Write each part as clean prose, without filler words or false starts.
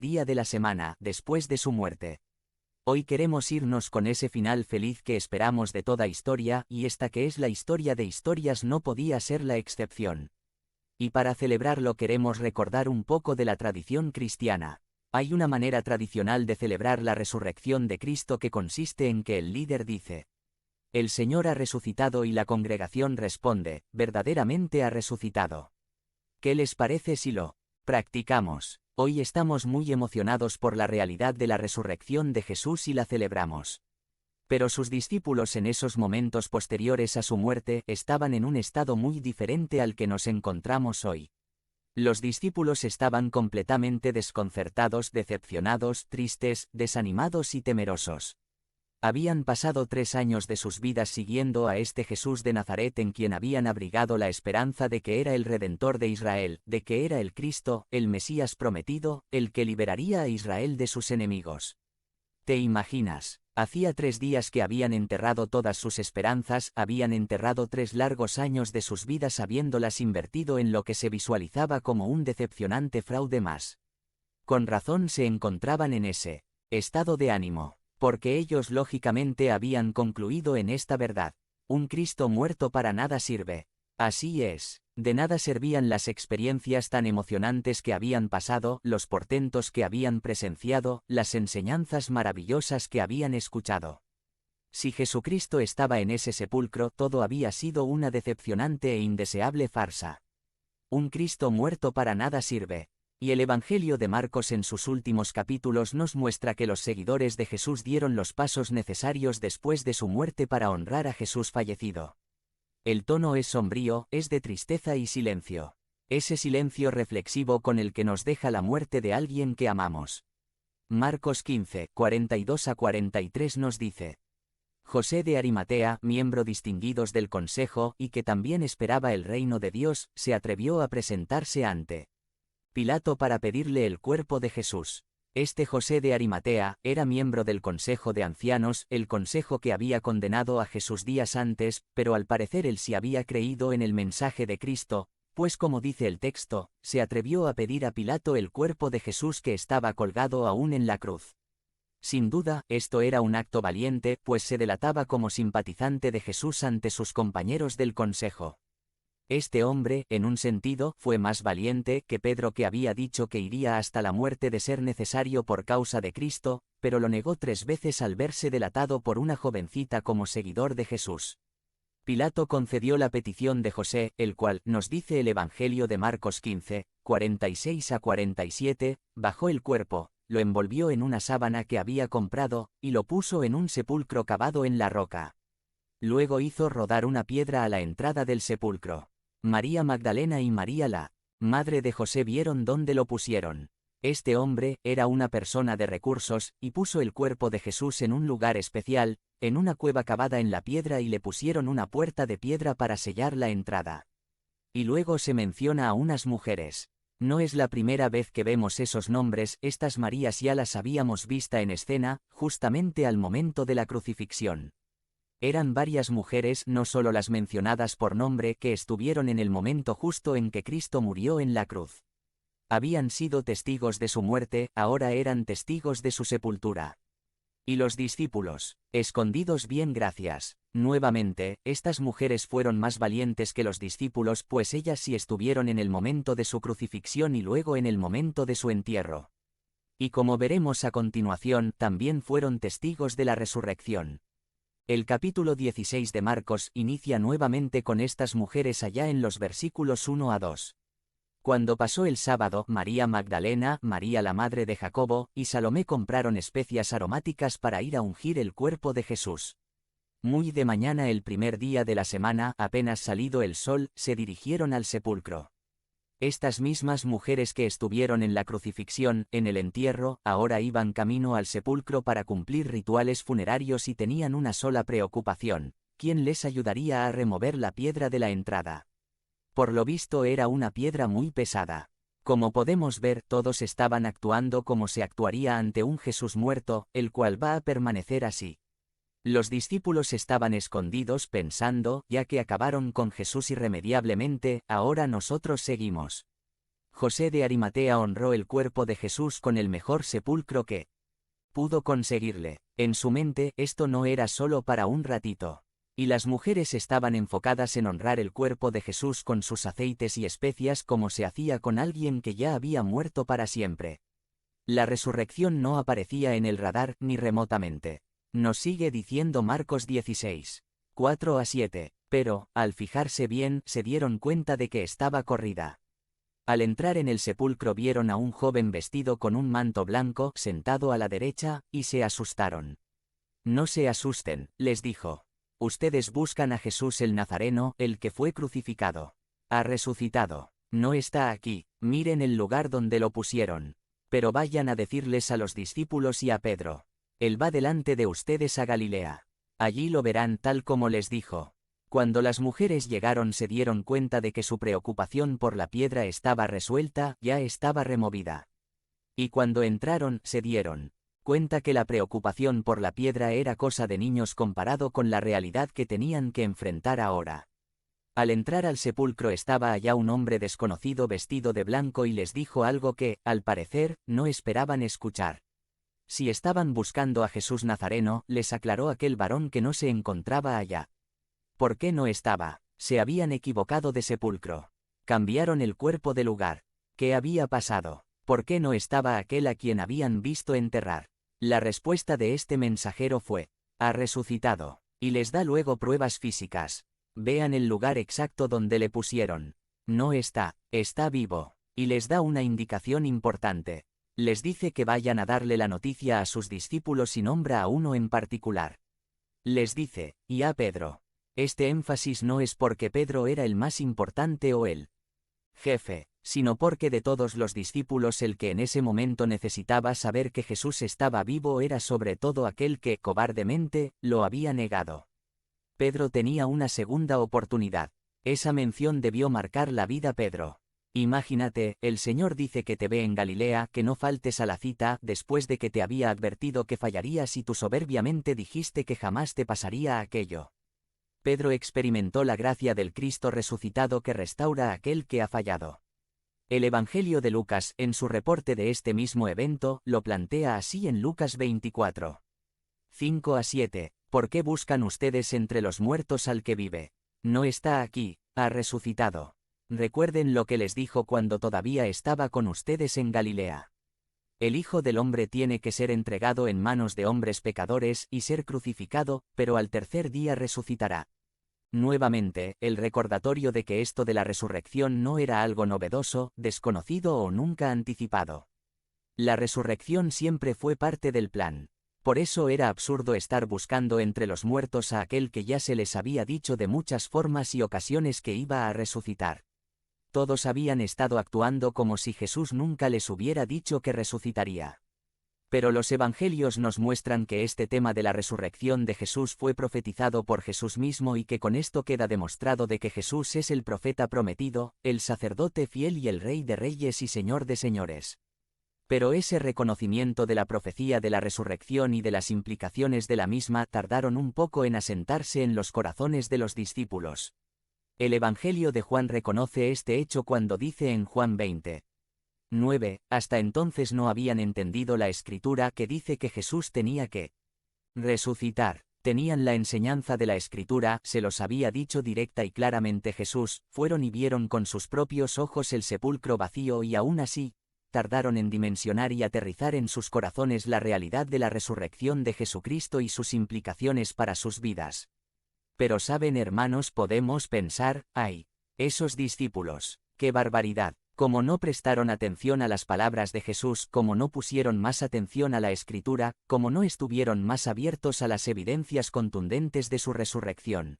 día de la semana, después de su muerte. Hoy queremos irnos con ese final feliz que esperamos de toda historia, y esta que es la historia de historias no podía ser la excepción. Y para celebrarlo queremos recordar un poco de la tradición cristiana. Hay una manera tradicional de celebrar la resurrección de Cristo que consiste en que el líder dice: "El Señor ha resucitado", y la congregación responde: "Verdaderamente ha resucitado". ¿Qué les parece si lo practicamos? Hoy estamos muy emocionados por la realidad de la resurrección de Jesús y la celebramos. Pero sus discípulos en esos momentos posteriores a su muerte estaban en un estado muy diferente al que nos encontramos hoy. Los discípulos estaban completamente desconcertados, decepcionados, tristes, desanimados y temerosos. Habían pasado 3 años de sus vidas siguiendo a este Jesús de Nazaret, en quien habían abrigado la esperanza de que era el Redentor de Israel, de que era el Cristo, el Mesías prometido, el que liberaría a Israel de sus enemigos. ¿Te imaginas? Hacía 3 días que habían enterrado todas sus esperanzas, habían enterrado 3 largos años de sus vidas habiéndolas invertido en lo que se visualizaba como un decepcionante fraude más. Con razón se encontraban en ese estado de ánimo, porque ellos lógicamente habían concluido en esta verdad: un Cristo muerto para nada sirve. Así es, de nada servían las experiencias tan emocionantes que habían pasado, los portentos que habían presenciado, las enseñanzas maravillosas que habían escuchado. Si Jesucristo estaba en ese sepulcro, todo había sido una decepcionante e indeseable farsa. Un Cristo muerto para nada sirve. Y el Evangelio de Marcos en sus últimos capítulos nos muestra que los seguidores de Jesús dieron los pasos necesarios después de su muerte para honrar a Jesús fallecido. El tono es sombrío, es de tristeza y silencio. Ese silencio reflexivo con el que nos deja la muerte de alguien que amamos. Marcos 15, 42-43 nos dice: José de Arimatea, miembro distinguidos del consejo y que también esperaba el reino de Dios, se atrevió a presentarse ante Pilato para pedirle el cuerpo de Jesús. Este José de Arimatea era miembro del Consejo de Ancianos, el consejo que había condenado a Jesús días antes, pero al parecer él sí había creído en el mensaje de Cristo, pues como dice el texto, se atrevió a pedir a Pilato el cuerpo de Jesús que estaba colgado aún en la cruz. Sin duda, esto era un acto valiente, pues se delataba como simpatizante de Jesús ante sus compañeros del consejo. Este hombre, en un sentido, fue más valiente que Pedro, que había dicho que iría hasta la muerte de ser necesario por causa de Cristo, pero lo negó 3 veces al verse delatado por una jovencita como seguidor de Jesús. Pilato concedió la petición de José, el cual, nos dice el Evangelio de Marcos 15, 46-47, bajó el cuerpo, lo envolvió en una sábana que había comprado, y lo puso en un sepulcro cavado en la roca. Luego hizo rodar una piedra a la entrada del sepulcro. María Magdalena y María la madre de José vieron dónde lo pusieron. Este hombre era una persona de recursos, y puso el cuerpo de Jesús en un lugar especial, en una cueva cavada en la piedra, y le pusieron una puerta de piedra para sellar la entrada. Y luego se menciona a unas mujeres. No es la primera vez que vemos esos nombres, estas Marías ya las habíamos vista en escena, justamente al momento de la crucifixión. Eran varias mujeres, no solo las mencionadas por nombre, que estuvieron en el momento justo en que Cristo murió en la cruz. Habían sido testigos de su muerte, ahora eran testigos de su sepultura. Y los discípulos, escondidos bien, gracias. Nuevamente, estas mujeres fueron más valientes que los discípulos, pues ellas sí estuvieron en el momento de su crucifixión y luego en el momento de su entierro. Y como veremos a continuación, también fueron testigos de la resurrección. El capítulo 16 de Marcos inicia nuevamente con estas mujeres allá en los versículos 1-2. Cuando pasó el sábado, María Magdalena, María la madre de Jacobo, y Salomé compraron especias aromáticas para ir a ungir el cuerpo de Jesús. Muy de mañana el primer día de la semana, apenas salido el sol, se dirigieron al sepulcro. Estas mismas mujeres que estuvieron en la crucifixión, en el entierro, ahora iban camino al sepulcro para cumplir rituales funerarios y tenían una sola preocupación: ¿quién les ayudaría a remover la piedra de la entrada? Por lo visto era una piedra muy pesada. Como podemos ver, todos estaban actuando como se actuaría ante un Jesús muerto, el cual va a permanecer así. Los discípulos estaban escondidos pensando: ya que acabaron con Jesús irremediablemente, ahora nosotros seguimos. José de Arimatea honró el cuerpo de Jesús con el mejor sepulcro que pudo conseguirle. En su mente esto no era solo para un ratito. Y las mujeres estaban enfocadas en honrar el cuerpo de Jesús con sus aceites y especias como se hacía con alguien que ya había muerto para siempre. La resurrección no aparecía en el radar ni remotamente. Nos sigue diciendo Marcos 16. 4-7. Pero, al fijarse bien, se dieron cuenta de que estaba corrida. Al entrar en el sepulcro vieron a un joven vestido con un manto blanco sentado a la derecha, y se asustaron. No se asusten, les dijo. Ustedes buscan a Jesús el Nazareno, el que fue crucificado. Ha resucitado. No está aquí, miren el lugar donde lo pusieron. Pero vayan a decirles a los discípulos y a Pedro. Él va delante de ustedes a Galilea. Allí lo verán tal como les dijo. Cuando las mujeres llegaron se dieron cuenta de que su preocupación por la piedra estaba resuelta, ya estaba removida. Y cuando entraron, se dieron cuenta que la preocupación por la piedra era cosa de niños comparado con la realidad que tenían que enfrentar ahora. Al entrar al sepulcro estaba allá un hombre desconocido vestido de blanco y les dijo algo que, al parecer, no esperaban escuchar. Si estaban buscando a Jesús Nazareno, les aclaró aquel varón que no se encontraba allá. ¿Por qué no estaba? Se habían equivocado de sepulcro. Cambiaron el cuerpo de lugar. ¿Qué había pasado? ¿Por qué no estaba aquel a quien habían visto enterrar? La respuesta de este mensajero fue: ha resucitado. Y les da luego pruebas físicas. Vean el lugar exacto donde le pusieron. No está, está vivo. Y les da una indicación importante. Les dice que vayan a darle la noticia a sus discípulos y nombra a uno en particular. Les dice, y a Pedro. Este énfasis no es porque Pedro era el más importante o el jefe, sino porque de todos los discípulos el que en ese momento necesitaba saber que Jesús estaba vivo era sobre todo aquel que, cobardemente, lo había negado. Pedro tenía una segunda oportunidad. Esa mención debió marcar la vida Pedro. Imagínate, el Señor dice que te ve en Galilea, que no faltes a la cita, después de que te había advertido que fallarías y tú soberbiamente dijiste que jamás te pasaría aquello. Pedro experimentó la gracia del Cristo resucitado que restaura a aquel que ha fallado. El Evangelio de Lucas, en su reporte de este mismo evento, lo plantea así en Lucas 24. 5-7. ¿Por qué buscan ustedes entre los muertos al que vive? No está aquí, ha resucitado. Recuerden lo que les dijo cuando todavía estaba con ustedes en Galilea. El Hijo del Hombre tiene que ser entregado en manos de hombres pecadores y ser crucificado, pero al tercer día resucitará. Nuevamente, el recordatorio de que esto de la resurrección no era algo novedoso, desconocido o nunca anticipado. La resurrección siempre fue parte del plan. Por eso era absurdo estar buscando entre los muertos a aquel que ya se les había dicho de muchas formas y ocasiones que iba a resucitar. Todos habían estado actuando como si Jesús nunca les hubiera dicho que resucitaría. Pero los evangelios nos muestran que este tema de la resurrección de Jesús fue profetizado por Jesús mismo y que con esto queda demostrado de que Jesús es el profeta prometido, el sacerdote fiel y el Rey de reyes y Señor de señores. Pero ese reconocimiento de la profecía de la resurrección y de las implicaciones de la misma tardaron un poco en asentarse en los corazones de los discípulos. El Evangelio de Juan reconoce este hecho cuando dice en Juan 20. 9, hasta entonces no habían entendido la escritura que dice que Jesús tenía que resucitar. Tenían la enseñanza de la escritura, se los había dicho directa y claramente Jesús, fueron y vieron con sus propios ojos el sepulcro vacío y aún así, tardaron en dimensionar y aterrizar en sus corazones la realidad de la resurrección de Jesucristo y sus implicaciones para sus vidas. Pero saben, hermanos, podemos pensar, ¡ay! Esos discípulos, ¡qué barbaridad! Como no prestaron atención a las palabras de Jesús, como no pusieron más atención a la Escritura, como no estuvieron más abiertos a las evidencias contundentes de su resurrección.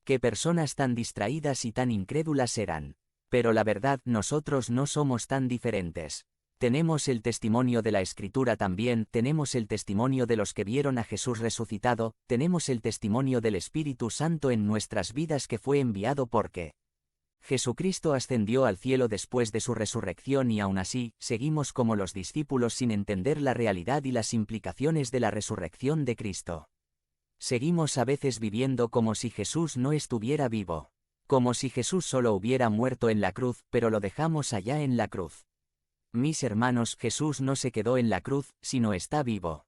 ¡Qué personas tan distraídas y tan incrédulas eran! Pero la verdad, nosotros no somos tan diferentes. Tenemos el testimonio de la Escritura también, tenemos el testimonio de los que vieron a Jesús resucitado, tenemos el testimonio del Espíritu Santo en nuestras vidas que fue enviado porque Jesucristo ascendió al cielo después de su resurrección y aún así, seguimos como los discípulos sin entender la realidad y las implicaciones de la resurrección de Cristo. Seguimos a veces viviendo como si Jesús no estuviera vivo. Como si Jesús solo hubiera muerto en la cruz, pero lo dejamos allá en la cruz. Mis hermanos, Jesús no se quedó en la cruz, sino está vivo.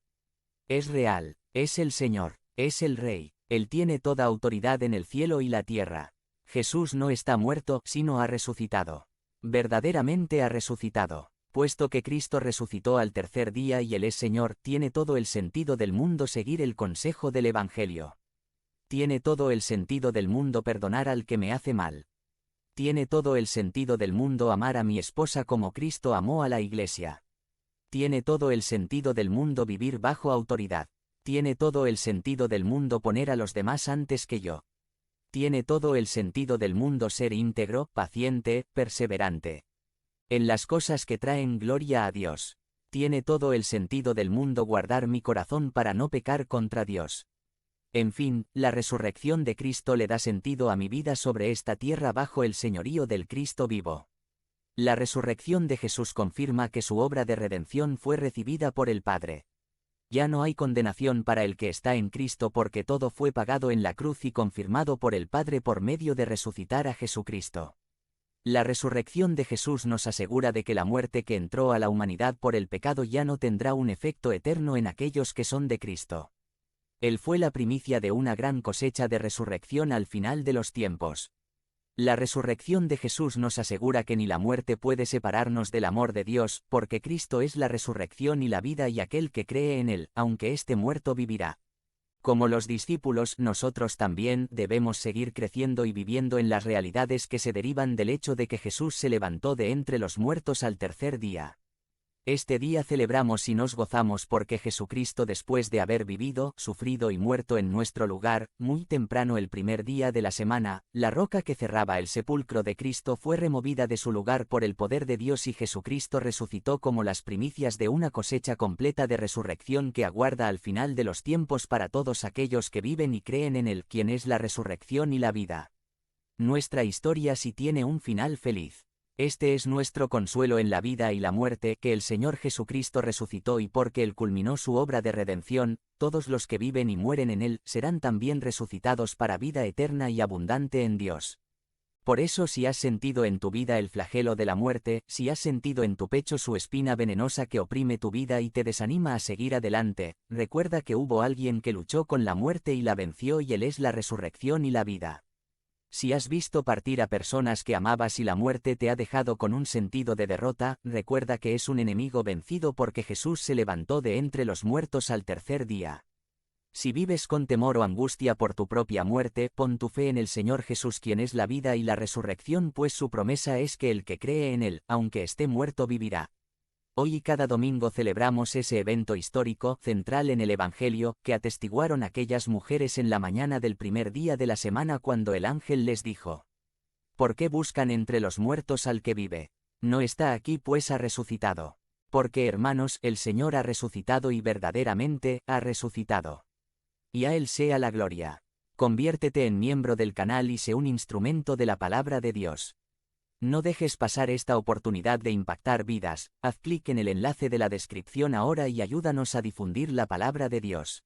Es real, es el Señor, es el Rey, Él tiene toda autoridad en el cielo y la tierra. Jesús no está muerto, sino ha resucitado. Verdaderamente ha resucitado. Puesto que Cristo resucitó al tercer día y Él es Señor, tiene todo el sentido del mundo seguir el consejo del Evangelio. Tiene todo el sentido del mundo perdonar al que me hace mal. Tiene todo el sentido del mundo amar a mi esposa como Cristo amó a la Iglesia. Tiene todo el sentido del mundo vivir bajo autoridad. Tiene todo el sentido del mundo poner a los demás antes que yo. Tiene todo el sentido del mundo ser íntegro, paciente, perseverante en las cosas que traen gloria a Dios. Tiene todo el sentido del mundo guardar mi corazón para no pecar contra Dios. En fin, la resurrección de Cristo le da sentido a mi vida sobre esta tierra bajo el señorío del Cristo vivo. La resurrección de Jesús confirma que su obra de redención fue recibida por el Padre. Ya no hay condenación para el que está en Cristo porque todo fue pagado en la cruz y confirmado por el Padre por medio de resucitar a Jesucristo. La resurrección de Jesús nos asegura de que la muerte que entró a la humanidad por el pecado ya no tendrá un efecto eterno en aquellos que son de Cristo. Él fue la primicia de una gran cosecha de resurrección al final de los tiempos. La resurrección de Jesús nos asegura que ni la muerte puede separarnos del amor de Dios, porque Cristo es la resurrección y la vida y aquel que cree en Él, aunque esté muerto vivirá. Como los discípulos, nosotros también debemos seguir creciendo y viviendo en las realidades que se derivan del hecho de que Jesús se levantó de entre los muertos al tercer día. Este día celebramos y nos gozamos porque Jesucristo, después de haber vivido, sufrido y muerto en nuestro lugar, muy temprano el primer día de la semana, la roca que cerraba el sepulcro de Cristo fue removida de su lugar por el poder de Dios y Jesucristo resucitó como las primicias de una cosecha completa de resurrección que aguarda al final de los tiempos para todos aquellos que viven y creen en Él, quien es la resurrección y la vida. Nuestra historia sí tiene un final feliz. Este es nuestro consuelo en la vida y la muerte, que el Señor Jesucristo resucitó y porque Él culminó su obra de redención, todos los que viven y mueren en Él serán también resucitados para vida eterna y abundante en Dios. Por eso si has sentido en tu vida el flagelo de la muerte, si has sentido en tu pecho su espina venenosa que oprime tu vida y te desanima a seguir adelante, recuerda que hubo alguien que luchó con la muerte y la venció y Él es la resurrección y la vida. Si has visto partir a personas que amabas y la muerte te ha dejado con un sentido de derrota, recuerda que es un enemigo vencido porque Jesús se levantó de entre los muertos al tercer día. Si vives con temor o angustia por tu propia muerte, pon tu fe en el Señor Jesús, quien es la vida y la resurrección, pues su promesa es que el que cree en Él, aunque esté muerto, vivirá. Hoy y cada domingo celebramos ese evento histórico, central en el Evangelio, que atestiguaron aquellas mujeres en la mañana del primer día de la semana cuando el ángel les dijo: ¿Por qué buscan entre los muertos al que vive? No está aquí, pues ha resucitado. Porque, hermanos, el Señor ha resucitado y verdaderamente ha resucitado. Y a Él sea la gloria. Conviértete en miembro del canal y sé un instrumento de la palabra de Dios. No dejes pasar esta oportunidad de impactar vidas. Haz clic en el enlace de la descripción ahora y ayúdanos a difundir la palabra de Dios.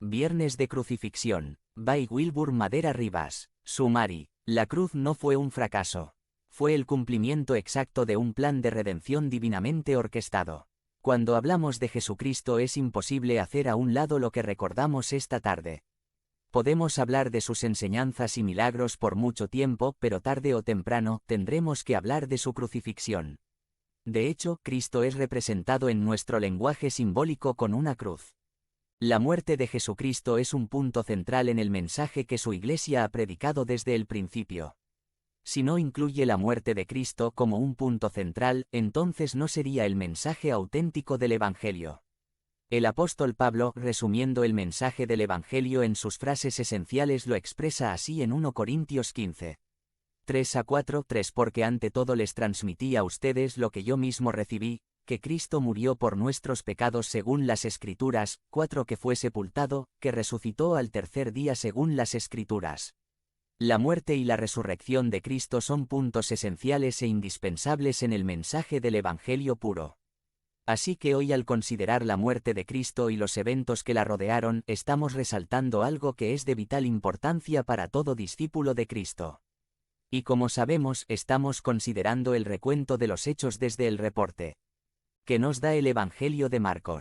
Viernes de Crucifixión. By Wilbur Madera Rivas. Sumari. La cruz no fue un fracaso. Fue el cumplimiento exacto de un plan de redención divinamente orquestado. Cuando hablamos de Jesucristo es imposible hacer a un lado lo que recordamos esta tarde. Podemos hablar de sus enseñanzas y milagros por mucho tiempo, pero tarde o temprano tendremos que hablar de su crucifixión. De hecho, Cristo es representado en nuestro lenguaje simbólico con una cruz. La muerte de Jesucristo es un punto central en el mensaje que su Iglesia ha predicado desde el principio. Si no incluye la muerte de Cristo como un punto central, entonces no sería el mensaje auténtico del Evangelio. El apóstol Pablo, resumiendo el mensaje del Evangelio en sus frases esenciales, lo expresa así en 1 Corintios 15. 3-4, porque ante todo les transmití a ustedes lo que yo mismo recibí, que Cristo murió por nuestros pecados según las Escrituras, 4 que fue sepultado, que resucitó al tercer día según las Escrituras. La muerte y la resurrección de Cristo son puntos esenciales e indispensables en el mensaje del Evangelio puro. Así que hoy, al considerar la muerte de Cristo y los eventos que la rodearon, estamos resaltando algo que es de vital importancia para todo discípulo de Cristo. Y como sabemos, estamos considerando el recuento de los hechos desde el reporte que nos da el Evangelio de Marcos.